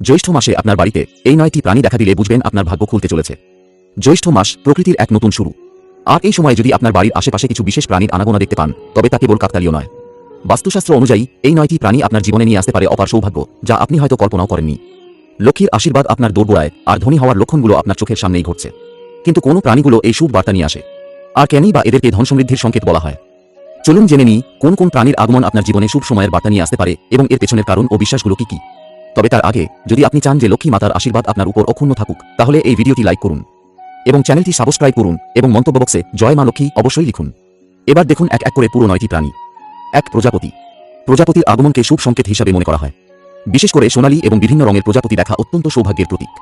জ্যৈষ্ঠ মাসে আপনার বাড়িতে এই 9টি প্রাণী দেখা দিলে বুঝবেন আপনার ভাগ্য খুলতে চলেছে। জ্যৈষ্ঠ মাস প্রকৃতির এক নতুন শুরু। আর এই সময়ে যদি আপনার বাড়ির আশেপাশে কিছু বিশেষ প্রাণীর আনাগোনা দেখতে পান, তবে তা কেবল কাকতালীয় নয়। বাস্তুশাস্ত্র অনুযায়ী এই 9টি প্রাণী আপনার জীবনে নিয়ে আসতে পারে অপার সৌভাগ্য, যা আপনি হয়তো কল্পনাও করেননি। লক্ষ্মীর আশীর্বাদ আপনার দোরগোড়ায়, আর ধনী হওয়ার লক্ষণগুলো আপনার চোখের সামনেই ঘটছে। কিন্তু কোন প্রাণীগুলো এই শুভ বার্তা নিয়ে আসে, আর কেনই বা এদেরকে ধন সমৃদ্ধির সংকেত বলা হয়? চলুন জেনে নিই কোন কোন প্রাণীর আগমন আপনার জীবনে শুভ সময়ের বার্তা নিয়ে আসতে পারে এবং এর পেছনের কারণ ও বিশ্বাসগুলো কি কি। তবে তার আগে, যদি আপনি চান যে লক্ষ্মী মাতার আশীর্বাদ আপনার উপর অক্ষুণ্ণ থাকুক, তাহলে এই ভিডিওটি লাইক করুন এবং চ্যানেলটি সাবস্ক্রাইব করুন এবং মন্তব্য বক্সে জয় মা লক্ষ্মী অবশ্যই লিখুন। এবার দেখুন এক এক করে পুরো 9টি প্রাণী। 1. প্রজাপতি। প্রজাপতির আগমনকে শুভ সংকেত হিসাবে মনে করা হয়। বিশেষ করে সোনালী এবং বিভিন্ন রঙের প্রজাপতি দেখা অত্যন্ত সৌভাগ্যের প্রতীক।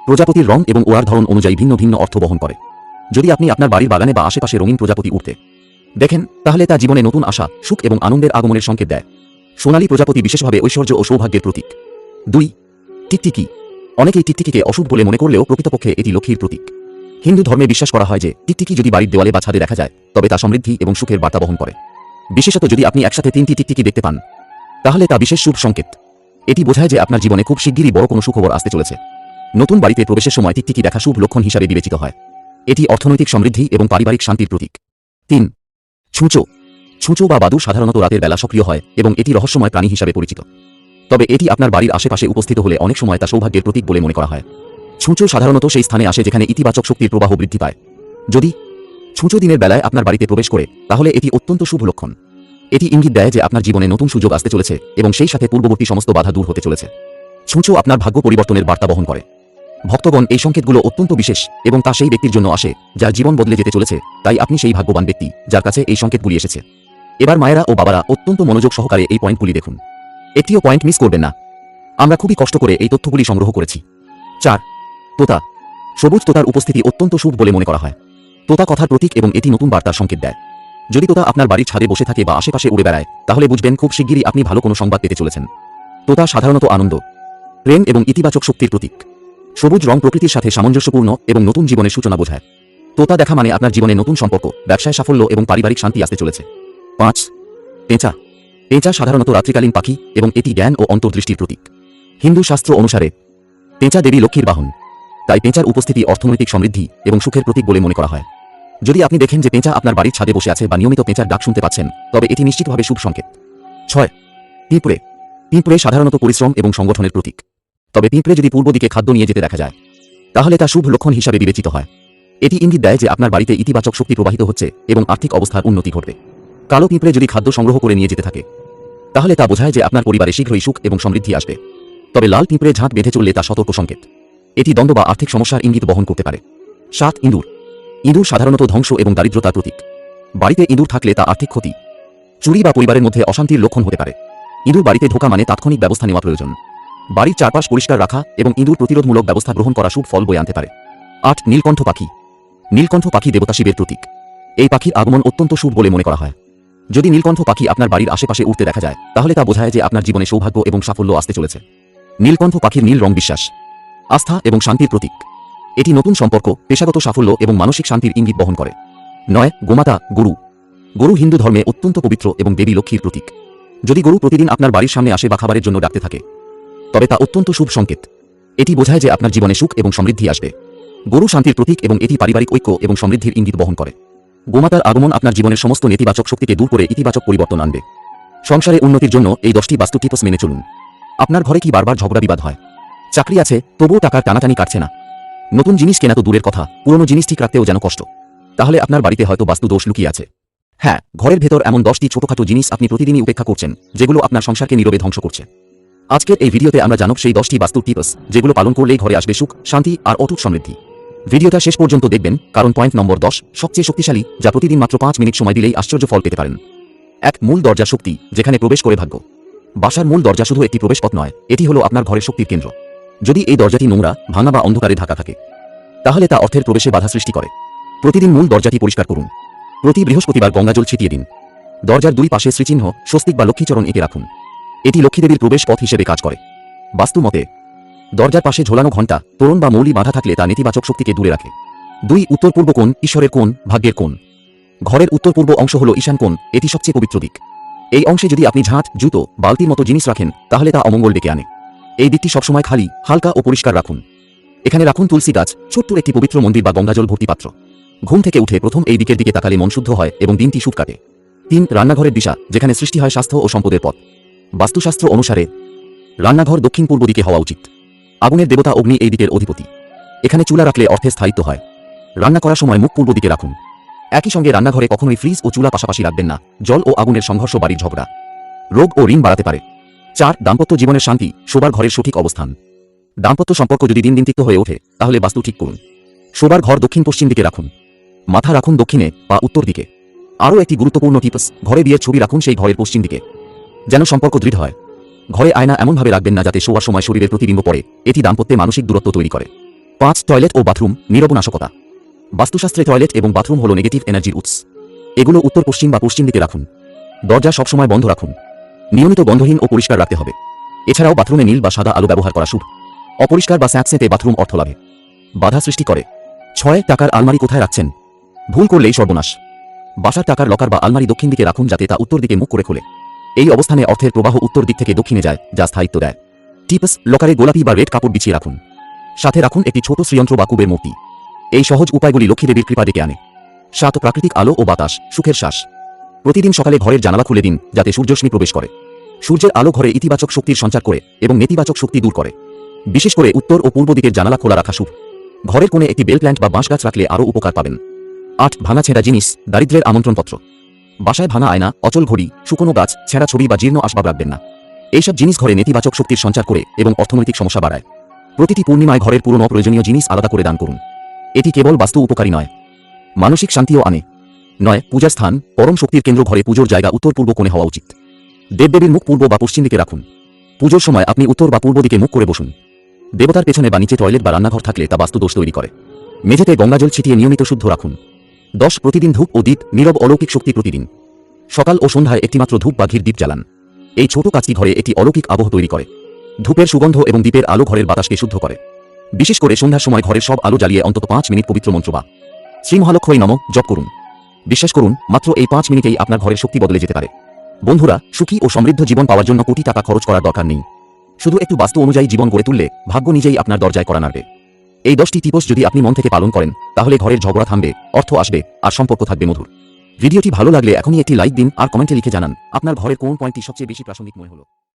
প্রজাপতির রং এবং ওড়ার ধরন অনুযায়ী ভিন্ন ভিন্ন অর্থ বহন করে। যদি আপনি আপনার বাড়ির বাগানে বা আশেপাশে রঙিন প্রজাপতি উঠতে দেখেন, তাহলে তা জীবনে নতুন আশা, সুখ এবং আনন্দের আগমনের সংকেত দেয়। সোনালী প্রজাপতি বিশেষভাবে ঐশ্বর্য ও সৌভাগ্যের প্রতীক। 2. টিকটিকি। অনেকেই টিকটিকিকে অশুভ বলে মনে করলেও প্রকৃতপক্ষে এটি লক্ষ্মীর প্রতীক। হিন্দু ধর্মে বিশ্বাস করা হয় যে টিকটিকি যদি বাড়ির দেওয়ালে বা ছাদে দেখা যায়, তবে তা সমৃদ্ধি এবং সুখের বার্তা বহন করে। বিশেষত যদি আপনি একসাথে 3টি টিকটিকি দেখতে পান, তাহলে তা বিশেষ শুভ সংকেত। এটি বোঝায় যে আপনার জীবনে খুব শিগগিরই বড় কোনো সুখবর আসতে চলেছে। নতুন বাড়িতে প্রবেশের সময় টিকটিকি দেখা শুভ লক্ষণ হিসাবে বিবেচিত হয়। এটি অর্থনৈতিক সমৃদ্ধি এবং পারিবারিক শান্তির প্রতীক। 3. ছুঁচো। ছুঁচো বা বাদুড় সাধারণত রাতের বেলা সক্রিয় হয় এবং এটি রহস্যময় প্রাণী হিসাবে পরিচিত। তবে এটি আপনার বাড়ির আশেপাশে উপস্থিত হলে অনেক সময় তা সৌভাগ্যের প্রতীক বলে মনে করা হয়। ছুঁচো সাধারণত সেই স্থানে আসে যেখানে ইতিবাচক শক্তির প্রবাহ বৃদ্ধি পায়। যদি ছুঁচো দিনের বেলায় আপনার বাড়িতে প্রবেশ করে, তাহলে এটি অত্যন্ত শুভ লক্ষণ। এটি ইঙ্গিত দেয় যে আপনার জীবনে নতুন সুযোগ আসতে চলেছে এবং সেই সাথে পূর্ববর্তী সমস্ত বাধা দূর হতে চলেছে। ছুঁচো আপনার ভাগ্য পরিবর্তনের বার্তা বহন করে। ভক্তগণ, এই সংকেতগুলো অত্যন্ত বিশেষ এবং তা সেই ব্যক্তির জন্য আসে যার জীবন বদলে যেতে চলেছে, তাই আপনি সেই ভাগ্যবান ব্যক্তি যার কাছে এই সংকেতগুলি এসেছে। এবার মায়েরা ও বাবারা অত্যন্ত মনোযোগ সহকারে এই পয়েন্টগুলি দেখুন। একটিও পয়েন্ট মিস করবেন না। আমরা খুবই কষ্ট করে এই তথ্যগুলি সংগ্রহ করেছি। 4. তোতা। সবুজ তোতার উপস্থিতি অত্যন্ত শুভ বলে মনে করা হয়। তোতা কথার প্রতীক এবং এটি নতুন বার্তার সংকেত দেয়। যদি তোতা আপনার বাড়ির ছাদে বসে থাকে বা আশেপাশে উড়ে বেড়ায়, তাহলে বুঝবেন খুব শিগগিরই আপনি ভালো কোনো সংবাদ পেতে চলেছেন। তোতা সাধারণত আনন্দ, প্রেম এবং ইতিবাচক শক্তির প্রতীক। সবুজ রং প্রকৃতির সাথে সামঞ্জস্যপূর্ণ এবং নতুন জীবনের সূচনা বোঝায়। তোতা দেখা মানে আপনার জীবনে নতুন সম্পর্ক, ব্যবসায় সাফল্য এবং পারিবারিক শান্তি আসতে চলেছে। 5. পেঁচা। পেঁচা সাধারণত রাত্রিকালীন পাখি এবং এটি জ্ঞান ও অন্তর্দৃষ্টির প্রতীক। হিন্দু শাস্ত্র অনুসারে পেঁচা দেবী লক্ষ্মীর বাহন, তাই পেঁচার উপস্থিতি অর্থনৈতিক সমৃদ্ধি এবং সুখের প্রতীক বলে মনে করা হয়। যদি আপনি দেখেন যে পেঁচা আপনার বাড়ির ছাদে বসে আছে বা নিয়মিত পেঁচার ডাক শুনতে পাচ্ছেন, তবে এটি নিশ্চিতভাবে শুভ সংকেত। 6. পিঁপড়ে। পিঁপড়ে সাধারণত পরিশ্রম এবং সংগঠনের প্রতীক। তবে পিঁপড়ে যদি পূর্ব দিকে খাদ্য নিয়ে যেতে দেখা যায়, তাহলে তা শুভ লক্ষণ হিসাবে বিবেচিত হয়। এটি ইঙ্গিত দেয় যে আপনার বাড়িতে ইতিবাচক শক্তি প্রবাহিত হচ্ছে এবং আর্থিক অবস্থার উন্নতি ঘটবে। কালো পিঁপড়ে যদি খাদ্য সংগ্রহ করে নিয়ে যেতে থাকে, তাহলে তা বোঝায় যে আপনার পরিবারে শীঘ্রই সুখ এবং সমৃদ্ধি আসবে। তবে লাল পিঁপড়ে ঝাঁক বেঁধে চললে তা সতর্ক সংকেত। এটি দ্বন্দ্ব বা আর্থিক সমস্যার ইঙ্গিত বহন করতে পারে। 7. ইঁদুর। ইঁদুর সাধারণত ধ্বংস এবং দারিদ্রতার প্রতীক। বাড়িতে ইঁদুর থাকলে তা আর্থিক ক্ষতি, চুরি বা পরিবারের মধ্যে অশান্তির লক্ষণ হতে পারে। ইঁদুর বাড়িতে ঢোকা মানে তাৎক্ষণিক ব্যবস্থা নেওয়া প্রয়োজন। বাড়ির চারপাশ পরিষ্কার রাখা এবং ইঁদুর প্রতিরোধমূলক ব্যবস্থা গ্রহণ করা শুভ ফল বয়ে আনতে পারে। 8. নীলকণ্ঠ পাখি। নীলকণ্ঠ পাখি দেবতা শিবের প্রতীক। এই পাখির আগমন অত্যন্ত শুভ বলে মনে করা হয়। যদি নীলকণ্ঠ পাখি আপনার বাড়ির আশেপাশে উড়তে দেখা যায়, তাহলে তা বোঝায় যে আপনার জীবনে সৌভাগ্য এবং সাফল্য আসতে চলেছে। নীলকণ্ঠ পাখির নীল রং বিশ্বাস, আস্থা এবং শান্তির প্রতীক। এটি নতুন সম্পর্ক, পেশাগত সাফল্য এবং মানসিক শান্তির ইঙ্গিত বহন করে। 9. গোমাতা গরু। গরু হিন্দু ধর্মে অত্যন্ত পবিত্র এবং দেবী লক্ষ্মীর প্রতীক। যদি গরু প্রতিদিন আপনার বাড়ির সামনে আসে বা খাবারের জন্য ডাকতে থাকে, তবে তা অত্যন্ত শুভ সংকেত। এটি বোঝায় যে আপনার জীবনে সুখ এবং সমৃদ্ধি আসবে। গরু শান্তির প্রতীক এবং এটি পারিবারিক ঐক্য এবং সমৃদ্ধির ইঙ্গিত বহন করে। গোমাতার আগমন আপনার জীবনের সমস্ত নেতিবাচক শক্তিকে দূর করে ইতিবাচক পরিবর্তন আনবে। সংসারে উন্নতির জন্য এই 10টি বাস্তু টিপস মেনে চলুন। আপনার ঘরে কি বারবার ঝগড়া বিবাদ হয়? চাকরি আছে, তবুও টাকার টানাটানি কাটছে না? নতুন জিনিস কেনা তো দূরের কথা, পুরনো জিনিস ঠিক রাখতেও যেন কষ্ট? তাহলে আপনার বাড়িতে হয়তো বাস্তু দোষ লুকিয়ে আছে। হ্যাঁ, ঘরের ভেতর এমন 10টি ছোটখাটো জিনিস আপনি প্রতিদিনই উপেক্ষা করছেন, যেগুলো আপনার সংসারকে নীরবে ধ্বংস করছে। আজকের এই ভিডিওতে আমরা জানব সেই 10টি বাস্তু টিপস, যেগুলো পালন করলেই ঘরে আসবে সুখ, শান্তি আর অটুট সমৃদ্ধি। ভিডিওটা শেষ পর্যন্ত দেখবেন, কারণ পয়েন্ট নম্বর 10 সবচেয়ে শক্তিশালী, যা প্রতিদিন মাত্র 5 মিনিট সময় দিলেই আশ্চর্য ফল পেতে পারেন। 1. মূল দরজা শক্তি, যেখানে প্রবেশ করে ভাগ্য। বাসার মূল দরজা শুধু একটি প্রবেশপথ নয়, এটি হলো আপনার ঘরের শক্তির কেন্দ্র। যদি এই দরজাটি নোংরা, ভাঙা বা অন্ধকারে ঢাকা থাকে, তাহলে তা অর্থের প্রবেশে বাধা সৃষ্টি করে। প্রতিদিন মূল দরজাটি পরিষ্কার করুন। প্রতি বৃহস্পতিবার গঙ্গাজল ছিটিয়ে দিন। দরজার দুই পাশে শ্রীচিহ্ন, স্বস্তিক বা লক্ষ্মীচরণ এঁকে রাখুন। এটি লক্ষ্মীদেবীর প্রবেশ পথ হিসেবে কাজ করে। বাস্তু মতে, দরজার পাশে ঝোলানো ঘণ্টা, তোরণ বা মৌলি বাঁধা থাকলে তা নেতিবাচক শক্তিকে দূরে রাখে। 2. উত্তর পূর্ব কোণ, ঈশ্বরের কোণ, ভাগ্যের কোণ। ঘরের উত্তর পূর্ব অংশ হল ঈশান কোণ, এটি সবচেয়ে পবিত্র দিক। এই অংশে যদি আপনি ঝাঁট, জুতো, বালতির মতো জিনিস রাখেন, তাহলে তা অমঙ্গল ডেকে আনে। এই দিকটি সবসময় খালি, হালকা ও পরিষ্কার রাখুন। এখানে রাখুন তুলসী গাছ, ছোট্ট একটি পবিত্র মন্দির বা গঙ্গাজল ভর্তি পাত্র। ঘুম থেকে উঠে প্রথম এই দিকের দিকে তাকালে মন শুদ্ধ হয় এবং দিনটি শুভ কাটে। 3. রান্নাঘরের দিশা, যেখানে সৃষ্টি হয় স্বাস্থ্য ও সম্পদের পথ। বাস্তুশাস্ত্র অনুসারে রান্নাঘর দক্ষিণ পূর্ব দিকে হওয়া উচিত। আগুনের দেবতা অগ্নি এই দিকের অধিপতি। এখানে চুলা রাখলে অর্থের স্থায়িত্ব হয়। রান্না করার সময় মুখ পূর্ব দিকে রাখুন। একই সঙ্গে রান্নাঘরে কখনোই ফ্রিজ ও চুলা পাশাপাশি রাখবেন না, জল ও আগুনের সংঘর্ষ বাড়ির ঝগড়া, রোগ ও ঋণ বাড়াতে পারে। 4. দাম্পত্য জীবনের শান্তি, শোবার ঘরের সঠিক অবস্থান। দাম্পত্য সম্পর্ক যদি দিন দিন তিক্ত হয়ে ওঠে, তাহলে বাস্তু ঠিক করুন। শোবার ঘর দক্ষিণ পশ্চিম দিকে রাখুন। মাথা রাখুন দক্ষিণে বা উত্তর দিকে। আরও একটি গুরুত্বপূর্ণ টিপস, ঘরে বিয়ের ছবি রাখুন সেই ঘরের পশ্চিম দিকে, যেন সম্পর্ক দৃঢ় হয়। ঘরে আয়না এমনভাবে রাখবেন না যাতে শোয়ার সময় শরীরের প্রতিবিম্ব পড়ে, এটি দাম্পত্যে মানসিক দূরত্ব তৈরি করে। 5. টয়লেট ও বাথরুম, নীরবনাশকতা। বাস্তুশাস্ত্রে টয়লেট এবং বাথরুম হল নেগেটিভ এনার্জির উৎস। এগুলো উত্তর পশ্চিম বা পশ্চিম দিকে রাখুন। দরজা সবসময় বন্ধ রাখুন। নিয়মিত গন্ধহীন ও পরিষ্কার রাখতে হবে। এছাড়াও বাথরুমে নীল বা সাদা আলো ব্যবহার করা শুভ। অপরিষ্কার বা স্যাঁতস্যাঁতে বাথরুম অর্থলাভে বাধা সৃষ্টি করে। 6. টাকার আলমারি কোথায় রাখছেন? ভুল করলেই সর্বনাশ। বাসার টাকার লকার বা আলমারি দক্ষিণ দিকে রাখুন যাতে তা উত্তর দিকে মুখ করে খোলে। এই অবস্থানে অর্থের প্রবাহ উত্তর দিক থেকে দক্ষিণে যায়, যা স্থায়িত্ব দেয়। টিপস, লকারে গোলাপি বা রেড কাপড় বিছিয়ে রাখুন। সাথে রাখুন একটি ছোট শ্রীযন্ত্র বা কুবের মূর্তি। এই সহজ উপায়গুলি লক্ষ্মী দেবীর কৃপা ডেকে আনে। 7. প্রাকৃতিক আলো ও বাতাস, সুখের শ্বাস। প্রতিদিন সকালে ঘরের জানালা খুলে দিন যাতে সূর্যরশ্মি প্রবেশ করে। সূর্যের আলো ঘরে ইতিবাচক শক্তির সঞ্চার করে এবং নেতিবাচক শক্তি দূর করে। বিশেষ করে উত্তর ও পূর্ব দিকের জানালা খোলা রাখা শুভ। ঘরের কোণে একটি বেল প্ল্যান্ট বা বাঁশ গাছ রাখলে আরও উপকার পাবেন। 8. ভাঙা ছেঁড়া জিনিস, দারিদ্র্যের আমন্ত্রণপত্র। বাসায় ভাঙা আয়না, অচল ঘড়ি, শুকনো গাছ, ছেঁড়া ছবি বা জীর্ণ আসবাব রাখবেন না। এইসব জিনিস ঘরে নেতিবাচক শক্তির সঞ্চার করে এবং অর্থনৈতিক সমস্যা বাড়ায়। প্রতিটি পূর্ণিমায় ঘরের পুরনো প্রয়োজনীয় জিনিস আলাদা করে দান করুন। এটি কেবল বাস্তু উপকারী নয়, মানসিক শান্তিও আনে। 9. পূজার স্থান, পরম শক্তির কেন্দ্র ঘরে পুজোর জায়গা উত্তর পূর্ব কোণে হওয়া উচিত। দেবদেবীর মুখ পূর্ব বা পশ্চিম দিকে রাখুন। পুজোর সময় আপনি উত্তর বা পূর্ব দিকে মুখ করে বসুন। দেবতার পেছনে বা নিচে টয়লেট বা রান্নাঘর থাকলে তা বাস্তু দোষ তৈরি করে। মেঝেতে গঙ্গাজল ছিটিয়ে নিয়মিত শুদ্ধ রাখুন। 10. প্রতিদিন ধূপ ও দীপ, নীরব অলৌকিক শক্তি প্রতিদিন। সকাল ও সন্ধ্যায় একটিমাত্র ধূপ বা ঘির দ্বীপ জ্বালান। এই ছোট কাজটি ঘরে একটি অলৌকিক আবহ তৈরি করে। ধূপের সুগন্ধ এবং দ্বীপের আলো ঘরের বাতাসকে শুদ্ধ করে। বিশেষ করে সন্ধ্যার সময় ঘরের সব আলো জ্বালিয়ে অন্তত 5 মিনিট পবিত্র মন্ত্র বা শ্রী মহালক্ষ্মী নমঃ জপ করুন। বিশ্বাস করুন, মাত্র এই 5 মিনিটেই আপনার ঘরের শক্তি বদলে যেতে পারে। বন্ধুরা, সুখী ও সমৃদ্ধ জীবন পাওয়ার জন্য কোটি টাকা খরচ করার দরকার নেই। শুধু একটু বাস্তু অনুযায়ী জীবন গড়ে তুললে ভাগ্য নিজেই আপনার দরজায় কড়া নাড়বে। এই 10টি টিপস যদি আপনি মন থেকে পালন করেন, তাহলে ঘরের ঝগড়া থামবে, অর্থ আসবে আর সম্পর্ক থাকবে মধুর। ভিডিওটি ভালো লাগলে এখনই একটি লাইক দিন আর কমেন্টে লিখে জানান আপনার ঘরের কোন পয়েন্টটি সবচেয়ে বেশি প্রাসঙ্গিক মনে হলো।